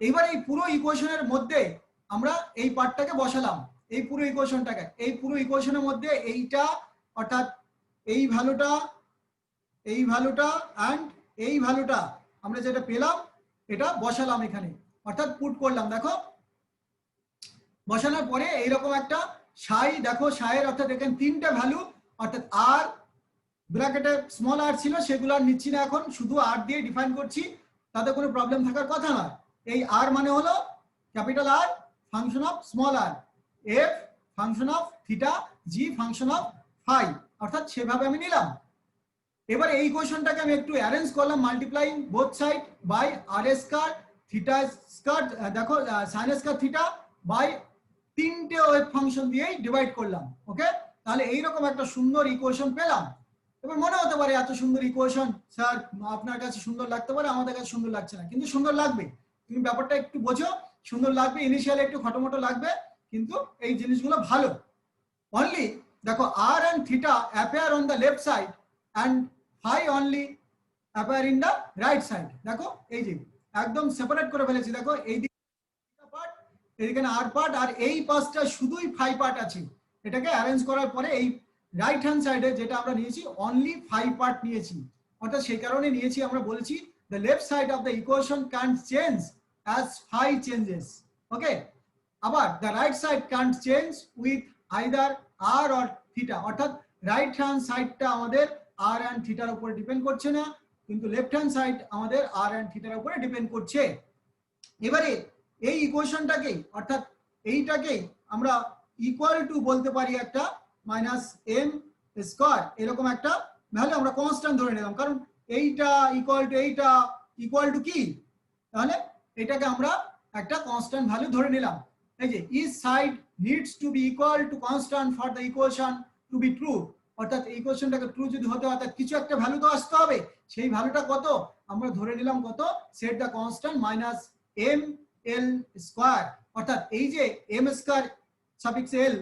এইবার এই পুরো ইকুয়েশনের মধ্যে আমরা এই পার্টটাকে বসালাম, এই পুরো ইকুয়েশনটাকে, এই পুরো ইকুয়েশনের মধ্যে এইটা, অর্থাৎ এই ভ্যালুটা এন্ড এই ভ্যালুটা আমরা যেটা পেলাম এটা বসালাম এখানে, অর্থাৎ পুট করলাম। দেখো বসানোর পরে এইরকম একটা সাই, দেখো সাইয়ের অর্থাৎ এখানে তিনটা ভ্যালু, অর্থাৎ আর ব্র্যাকেটে স্মল আর ছিল সেগুলো আর নিচ্ছি না, এখন শুধু আর দিয়ে ডিফাইন করছি, তাতে কোনো প্রবলেম থাকার কথা না। এই আর মানে হলো capital R function of small R, F function of theta, G function of phi, অর্থাৎ সেভাবে আমি নিলাম। এবার এই ইকুয়েশনটাকে আমি একটু অ্যারেঞ্জ করলাম, multiplying both side by R square theta square, দেখো সাইন স্কয়ার থিটা বাই তিনটে ওয়েভ ফাংশন দিয়েই ডিভাইড করলাম। ওকে, তাহলে এইরকম একটা সুন্দর ইকুয়েশন পেলাম। এবার মনে হতে পারে এত সুন্দর ইকুয়েশন স্যার আপনার কাছে সুন্দর লাগতে পারে, আমাদের কাছে সুন্দর লাগছে না, কিন্তু সুন্দর লাগবে। তুমি ব্যাপারটা একটু বোঝো, সুন্দর লাগবে, ইনিশিয়ালি একটু খটোমটো লাগবে, কিন্তু এই জিনিসগুলো ভালো। অনলি দেখো R and theta appear on the left side and phi only appear in the right side. দেখো এই যে একদম সেপারেট করে ফেলেছি, দেখো এই দিকে পার্ট, এইখানে আর পার্ট, আর এই পাশটা শুধুই ফাই পার্ট আছে। এটাকে অ্যারেঞ্জ করার পরে এই রাইট হ্যান্ড সাইডে যেটা আমরা নিয়েছি অনলি ফাই পার্ট নিয়েছি, অর্থাৎ সেই কারণে নিয়েছি আমরা বলেছি the left side of the equation can change as phi changes. Okay, আবার the right side can't change with either R or theta, অর্থাৎ রাইট হ্যান্ড সাইডটা আমাদের আর অ্যান্ড থিটার উপরে ডিপেন্ড করছে না, কিন্তু লেফট হ্যান্ড সাইড আমাদের আর অ্যান্ড থিটার উপরে ডিপেন্ড করছে। এবারে এই ইকুয়েশনটাকে অর্থাৎ এইটাকে আমরা ইকুয়াল টু বলতে পারি একটা মাইনাস এম স্কয়ার, এরকম একটা ভ্যালু আমরা কনস্ট্যান্ট ধরে নিলাম, কারণ এইটা ইকুয়াল টু কি, তাহলে এটাকে আমরা একটা কনস্ট্যান্ট ভ্যালু ধরে নিলাম। এই যে each side needs to be equal to constant for the equation to be true, অর্থাৎ এই ইকুয়েশনটাকে ট্রু যদি হতে হয় তার কিছু একটা ভ্যালু তো আসতে হবে, সেই ভ্যালুটা কত আমরা ধরে নিলাম কত, set the constant minus M L square, অর্থাৎ এই যে এম স্কয়ার সাফিক্স এল,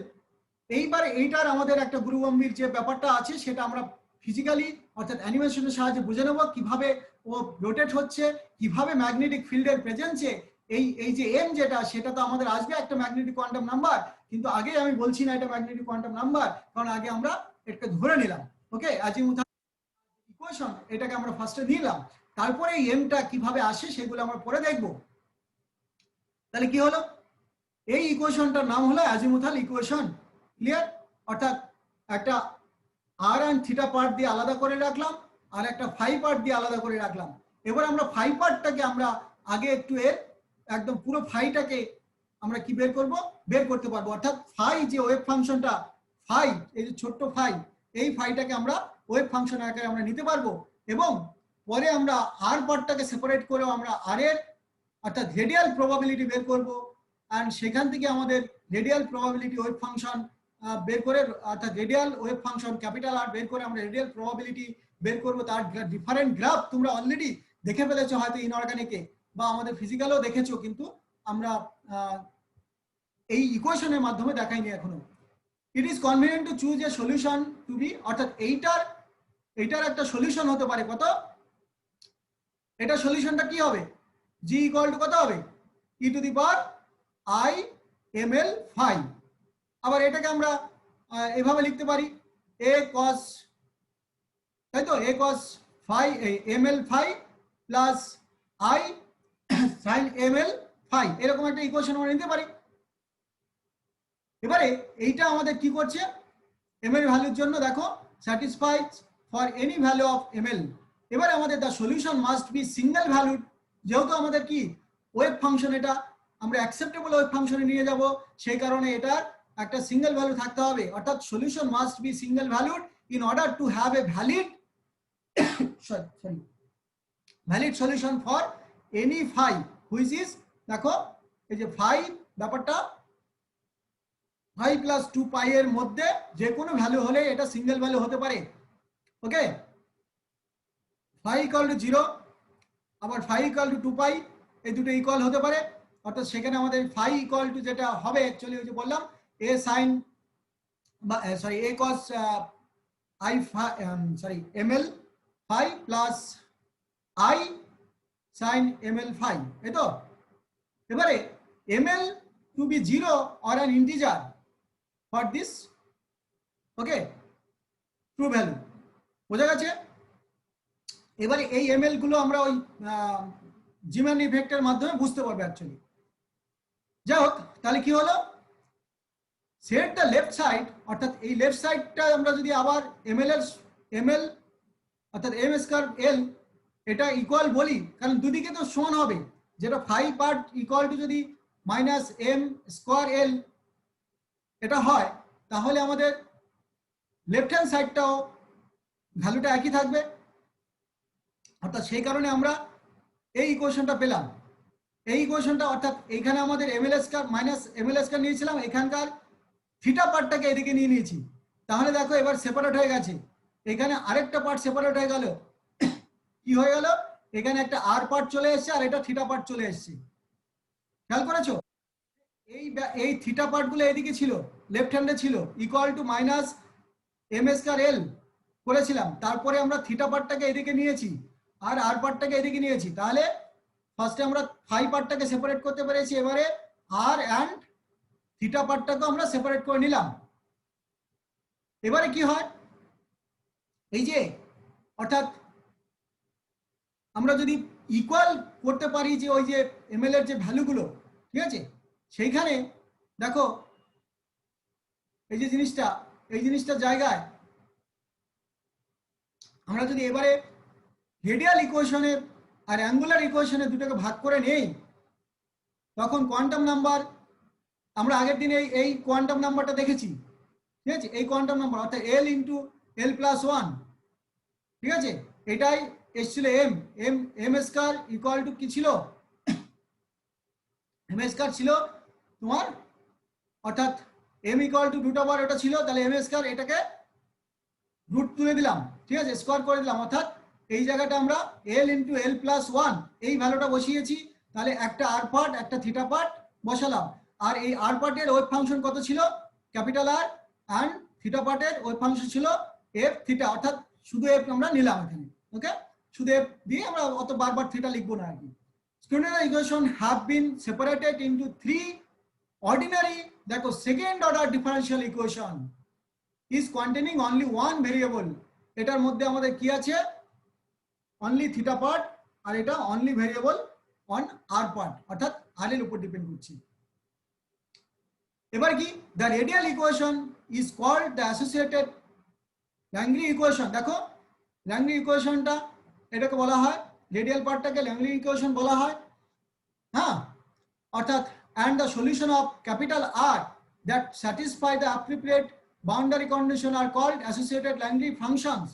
এইবার এইটার আমাদের একটা গুরুগম্ভীর যে ব্যাপারটা আছে সেটা আমরা ফিজিক্যালি অর্থাৎ অ্যানিমেশনের সাহায্যে বুঝে নেব কিভাবে ও রোটেট হচ্ছে, কিভাবে ম্যাগনেটিক ফিল্ডের প্রেজেন্সে এই যে এম যেটা সেটা তো আমাদের আসবে একটা ম্যাগনেটিক কোয়ান্টাম নাম্বার, কিন্তু আগে আমি বলছি না এটা ম্যাগনেটিক কোয়ান্টাম নাম্বার, কারণ আগে আমরা এটাকে ধরে নিলাম। ওকে, আজিমুথ ইকুয়েশন এটাকে আমরা ফার্স্টে নিলাম, তারপরে এই এমটা কিভাবে আসে সেগুলো আমরা পরে দেখব। তাহলে কি হলো, এই ইকুয়েশনটার নাম হলো আজিমুথাল ইকুয়েশন। ক্লিয়ার? অর্থাৎ একটা আর অ্যান্ড থিটা পার্ট দিয়ে আলাদা করে রাখলাম আর একটা ফাই পার্ট দিয়ে আলাদা করে রাখলাম। এবার আমরা ফাই পার্টটাকে আমরা আগে একটু এর একদম পুরো ফাইটাকে আমরা কি বের করতে পারবো, অর্থাৎ ফাই যে ওয়েভ ফাংশনটা, ফাই এই যে ছোট্ট ফাই, এই ফাইটাকে আমরা ওয়েভ ফাংশন আকারে আমরা নিতে পারবো, এবং পরে আমরা আর পার্টটাকে সেপারেট করেও আমরা আর এর অর্থাৎ রেডিয়াল প্রবাবিলিটি বের করব, আর সেখান থেকে আমাদের রেডিয়াল প্রবাবিলিটি ওয়েভ ফাংশন বের করে, অর্থাৎ radial wave function capital R বের করে আমরা রেডিয়াল প্রবাবিলিটি বের করব। তার ডিফারেন্ট গ্রাফ তোমরা অলরেডি দেখে ফেলেছো হয়তো ইনঅর্গানিকে বা আমাদের ফিজিক্যালও দেখেছো, কিন্তু আমরা এই ইকুয়েশনের মাধ্যমে দেখাইনি এখনো। It is convenient to choose a solution to be, অর্থাৎ এইটার একটা সলিউশন হতে পারে কত, এটা সলিউশনটা কি হবে, জি ইকুয়াল টু কত হবে, E to the power I M L phi. আবার এটাকে আমরা এভাবে লিখতে পারি এ কস, তাই তো, A cos phi M L phi plus I sine M L phi, এরকম একটা ইকুয়েশন আমরা নিতে পারি। এবারে এইটা আমাদের কি করছে, এম এর ভ্যালুর জন্য দেখো satisfied for any value of M L. এবারে আমাদের the solution must be single valued, যেহেতু আমাদের কি ওয়েভ ফাংশন, এটা আমরা অ্যাকসেপ্টেবল ওয়েভ ফাংশনে নিয়ে যাব, সেই কারণে এটার একটা সিঙ্গেল ভ্যালু থাকতে হবে, অর্থাৎ solution must be single valued in order to have a valid solution for any phi which is, দেখো এই যে ফাই ব্যাপারটা ফাই প্লাস 2 পাই এর মধ্যে যে কোনো ভ্যালু হলে এটা সিঙ্গেল ভ্যালু হতে পারে। ওকে, ফাই ইকুয়াল টু 0 আবার ফাই ইকুয়াল টু 2 পাই, এই দুটো ইকুয়াল হতে পারে, অর্থাৎ সেখানে আমাদের ফাই ইকুয়াল টু যেটা হবে অ্যাকচুয়ালি ওই যে বললাম এ সাইন বা sorry A cos I sorry M L phi plus I sine M L phi, এই তো। এবারে M L to be 0 or an integer for this, okay, true value, বোঝা গেছে? এবারে এই এম এল গুলো আমরা ওই জিমান ইফেক্টের মাধ্যমে বুঝতে পারবো অ্যাকচুয়ালি। যাই হোক, তাহলে কি হলো, সেট দ্য লেফট সাইড, অর্থাৎ এই লেফট সাইডটা আমরা যদি আবার এম এল অর্থাৎ এম স্কয়ার এল এটা ইকুয়াল বলি, কারণ দুদিকে তো সমান হবে, যেটা ফাই পার্ট ইকুয়াল টু যদি মাইনাস এম স্কয়ার এল এটা হয়, তাহলে আমাদের লেফট হ্যান্ড সাইডটাও ভ্যালুটা একই থাকবে, অর্থাৎ সেই কারণে আমরা এই ইকুয়েশনটা পেলাম। এই ইকুয়েশনটা অর্থাৎ এইখানে আমাদের ML square minus ML square নিয়েছিলাম, এখানকার থিটা পার্টটাকে এদিকে নিয়ে নিয়েছি, তাহলে দেখো এবার সেপারেট হয়ে গেছে, এখানে আরেকটা পার্ট সেপারেট হয়ে গেল, কি হয়ে গেল, এখানে একটা আর পার্ট চলে এসেছে আর এটা থিটা পার্ট চলে এসেছে, খেয়াল করেছো? এই থিটা পার্টগুলো এদিকে ছিল, লেফট হ্যান্ডে ছিল, equal to minus M square L করেছিলাম, তারপরে আমরা থিটা পার্টটাকে এদিকে নিয়েছি আর আর পার্টটাকে এদিকে নিয়েছি, তাহলে ফার্স্টে আমরা ফাই পার্টটাকে সেপারেট করতে পেরেছি, এবারে আর অ্যান্ড থিটা পার্টটাকে আমরা সেপারেট করে নিলাম। এবারে কি হয়, এই যে অর্থাৎ আমরা যদি ইকুয়াল করতে পারি যে ওই যে এমএল এর যে ভ্যালুগুলো, ঠিক আছে, সেইখানে দেখো এই যে জিনিসটা, এই জিনিসটার জায়গায় আমরা যদি এবারে রেডিয়াল ইকুয়েশনে আর অ্যাঙ্গুলার ইকুয়েশনে দুটোকে ভাগ করে নেই, তখন কোয়ান্টাম নাম্বার, আমরা আগের দিন এই কোয়ান্টাম নাম্বারটা দেখেছি, ঠিক আছে, এই কোয়ান্টাম নাম্বার অর্থাৎ L into L plus one, ঠিক আছে, এটাই এসেছিল M M M square equal to কি ছিল, এম স্কয়ার ছিল তোমার, অর্থাৎ M equal to root over ওটা ছিল, তাহলে এম স্কয়ার এটাকে রুট তুলে দিলাম, ঠিক আছে, স্কোয়ার করে দিলাম, অর্থাৎ এই জায়গাটা আমরা এল ইন্টু এল প্লাস ওয়ান এই ভ্যালুটা বসিয়েছি, তাহলে একটা আর পার্ট একটা থিটা পার্ট বসালাম, আর এই আর পার্টের ওয়েভ ফাংশন কত ছিল, ক্যাপিটাল আর, অ্যান্ড থিটা পার্টের ওয়েভ ফাংশন ছিল এফ থিটা, অর্থাৎ শুধু এফ আমরা নিলাম এখানে, ওকে, শুধু এফ দিয়ে আমরা অত বারবার থিটা লিখবো না আর কি। Schrodinger equation have been separated into three ordinary, দেখো second order differential equation is containing only one variable, এটার মধ্যে আমাদের কি আছে, অনলি থিটা পার্ট, আর এটা only variable on R part, অর্থাৎ আর এর উপর ডিপেন্ড করছে। এবার কি, the radial equation is called the associated Laguerre equation, দেখো ল্যাংলি ইকুয়েশনটা এটাকে বলা হয়, রেডিয়াল পার্টটাকে ল্যাংলি ইকুয়েশন বলা হয়, হ্যাঁ, অর্থাৎ and the solution of capital R that satisfy the appropriate boundary condition are called associated Langley functions,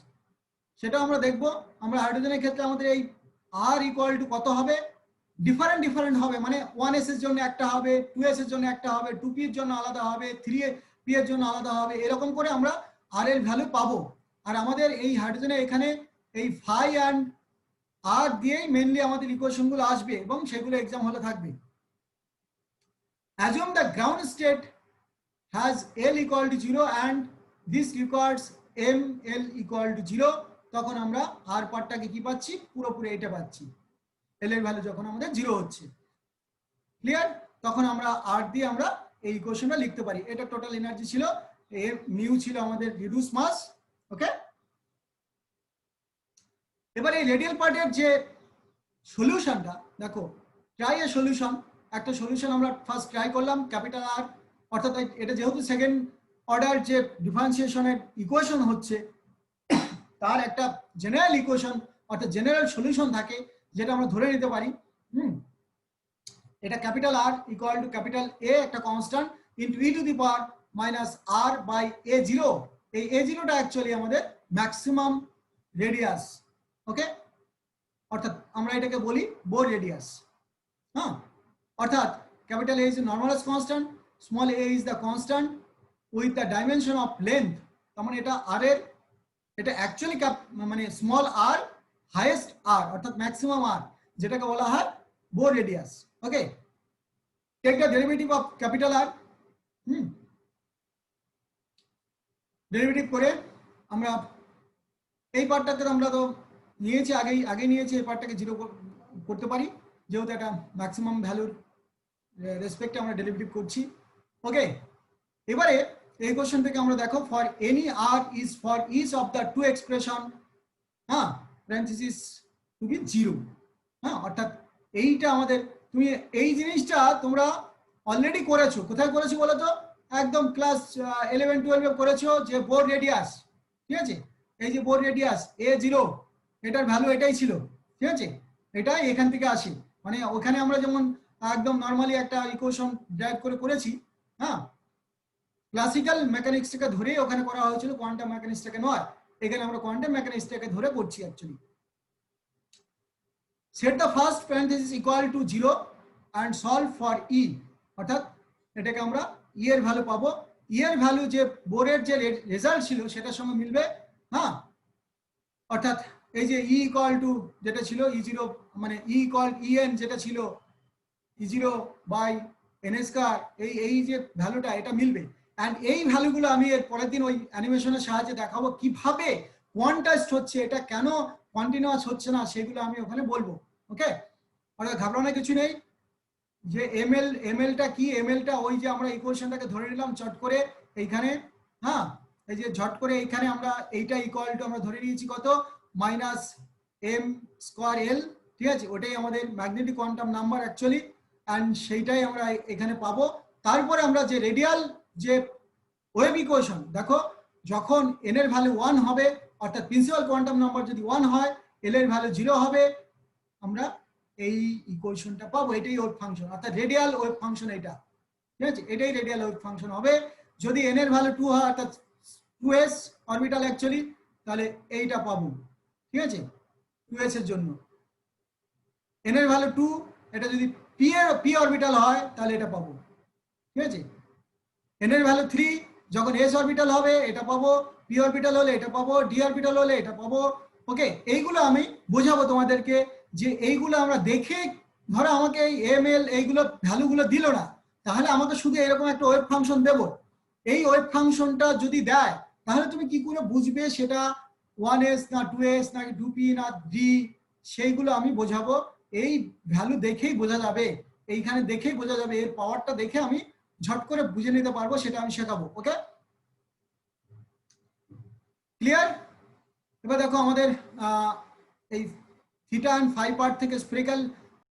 সেটা আমরা দেখব। আমরা হাইড্রোজেনের ক্ষেত্রে আমাদের এই R ইকুয়াল টু কত হবে, ডিফারেন্ট ডিফারেন্ট হবে, মানে 1s এর জন্য একটা হবে, 2s এর জন্য একটা হবে, 2p এর জন্য আলাদা হবে, 3p এর জন্য আলাদা হবে, এরকম করে আমরা R এর ভ্যালু পাবো। আর আমাদের এই হাইড্রোজেনে এখানে এই ফাই অ্যান্ড R দিয়েই মেইনলি আমাদের ইকুয়েশনগুলো আসবে এবং সেগুলো এক্সাম হলে থাকবে। Assume the ground state has L equal to 0 and this requires ML equal to 0, তখন আমরা আর পার্টটাকে কি পাচ্ছি, পুরোপুরি এটা পাচ্ছি, L এর ভ্যালু যখন আমাদের 0 হচ্ছে, ক্লিয়ার, তখন আমরা আর দিয়ে আমরা এই ইকুয়েশনটা লিখতে পারি। এটা টোটাল এনার্জি ছিল, মিউ ছিল আমাদের রিডিউস মাস, ওকে। এবার এই রেডিয়াল পার্টের যে সলিউশনটা দেখো, ট্রাই এ সলিউশন, একটা সলিউশন আমরা ফার্স্ট ট্রাই করলাম ক্যাপিটাল আর, অর্থাৎ এটা যেহেতু সেকেন্ড অর্ডার যে ডিফারেন্সিয়েশনের ইকুয়েশন হচ্ছে, তার একটা জেনারেল ইকুয়েশন অর্থাৎ জেনারেল সলিউশন থাকে, যেটা আমরা ধরে নিতে পারি, এটা capital R equal to capital A একটা constant into E to the power minus R by A zero, এই এ জিরোটা অ্যাকচুয়ালি আমাদের ম্যাক্সিমাম রেডিয়াস, ওকে, অর্থাৎ আমরা এটাকে বলি বোর রেডিয়াস, হ্যাঁ, অর্থাৎ capital A is the normalus constant, small a is the constant with the dimension of length, তার মানে এটা r এর, এটা অ্যাকচুয়ালি মানে স্মল r হাইয়েস্ট r অর্থাৎ ম্যাক্সিমাম r, যেটাকে বলা হয় Bohr radius, okay. Take the derivative of capital R, derivative করে আমরা এই পার্টটাকে আমরা তো নিয়েছি, আগে নিয়েছি, এই পার্টটাকে 0 করতে পারি, যেহেতু এটা ম্যাক্সিমাম ভ্যালুর রেসপেক্টে আমরা ডেরিভেটিভ করছি, ওকে। এবারে এই কোশ্চেন থেকে আমরা দেখো, for any R is for each of the two expression, হ্যাঁ, প্যারেনথেসিস টু বি 0, হ্যাঁ, অর্থাৎ এইটা আমাদের, তুমি এই জিনিসটা তোমরা অলরেডি করেছো, কোথায় করেছো বলো তো, একদম ক্লাস 11-12 করেছো, যে বোর রেডিয়াস, ঠিক আছে, এই যে বোর রেডিয়াস a0, এটার ভ্যালু এটাই ছিল, ঠিক আছে, এটাই এখান থেকে আসে, মানে ওখানে আমরা যেমন একদম নরমালি একটা ইকুয়েশন ড্রাইভ করে করেছি, হ্যাঁ, ক্লাসিক্যাল মেকানিক্সটাকে ধরেই ওখানে করা হয়েছিল, কোয়ান্টাম মেকানিক্সটাকে নয়, এখানে আমরা কোয়ান্টাম মেকানিক্সটাকে ধরে করছি actually. Set the first parenthesis equal to 0 and solve for E, অর্থাৎ এটাকে আমরা ই এর ভ্যালু পাবো, ই এর ভ্যালু যে বোরের যে রেজাল্ট ছিল সেটার সঙ্গে মিলবে, হ্যাঁ, অর্থাৎ এই যে ই ইকুয়াল টু যেটা ছিল ই0, মানে ই ইকুয়াল ইএন যেটা ছিল E0 বাই এন স্কয়ার, এই যে ভ্যালুটা এটা মিলবে, অ্যান্ড এই ভ্যালুগুলো আমি এর পরের দিন ওই অ্যানিমেশনের সাহায্যে দেখাবো কিভাবে কোয়ান্টাইজড হচ্ছে, এটা কেন কন্টিনিউয়াস হচ্ছে না, সেগুলো আমি ওখানে বলবো, ওকে। অর্থাৎ ঘাবড়ানোর কিছু নেই, যে এমএলটা কি, এমএলটা ওই যে আমরা ইকুয়েশনটাকে ধরে নিলাম চট করে এইখানে, হ্যাঁ, এই যে ঝট করে এইখানে আমরা এইটা ইকুয়াল টু আমরা ধরে নিয়েছি কত, মাইনাস এম স্কয়ার এল, ঠিক আছে, ওটাই আমাদের magnetic quantum number actually, and সেইটাই আমরা এখানে পাবো। তারপরে আমরা যে রেডিয়াল যে ওয়েভ ইকুয়েশন, দেখো যখন n এর ভ্যালু 1 হবে অর্থাৎ প্রিন্সিপাল কোয়ান্টাম নাম্বার যদি 1 হয়, l এর ভ্যালু 0 হবে, আমরা এই ইকুয়েশনটা পাবো। এটাই ওয়েভ ফাংশন, অর্থাৎ রেডিয়াল ওয়েভ ফাংশন এটা, ঠিক আছে? এটাই রেডিয়াল ওয়েভ ফাংশন হবে। যদি n এর ভ্যালু 2 হয় অর্থাৎ 2s অরবিটাল অ্যাকচুয়ালি, তাহলে এইটা পাবো, ঠিক আছে? 2s এর জন্য n এর ভ্যালু 2, এটা যদি p অরবিটাল হয় তাহলে এটা পাবো, ঠিক আছে? n এর ভ্যালু 3, যখন s অরবিটাল হবে এটা পাবো, p অরবিটাল হলে এটা পাবো, d অরবিটাল হলে এটা পাবো। ওকে, এইগুলো আমি বোঝাবো তোমাদেরকে, যে এইগুলো আমরা দেখে, ধরো আমাকে এই ml এইগুলো ভ্যালুগুলো দিল না, তাহলে আমাকে শুধু এরকম একটা ওয়েভ ফাংশন দেবো। এই ওয়েভ ফাংশনটা যদি দেয়, তাহলে তুমি কি করে বুঝবে সেটা 1s না 2s না 2p না d, সেইগুলো আমি বোঝাবো। এই ভ্যালু দেখেই বোঝা যাবে, এইখানে দেখেই বোঝা যাবে, এর পাওয়ারটা দেখে আমি ঝট করে বুঝে নিতে পারবো, সেটা আমি শেখাবো। ওকে, ক্লিয়ার? এবার দেখো আমাদের এই থিটা এন্ড ফাই পার্ট থেকে স্ফেরিক্যাল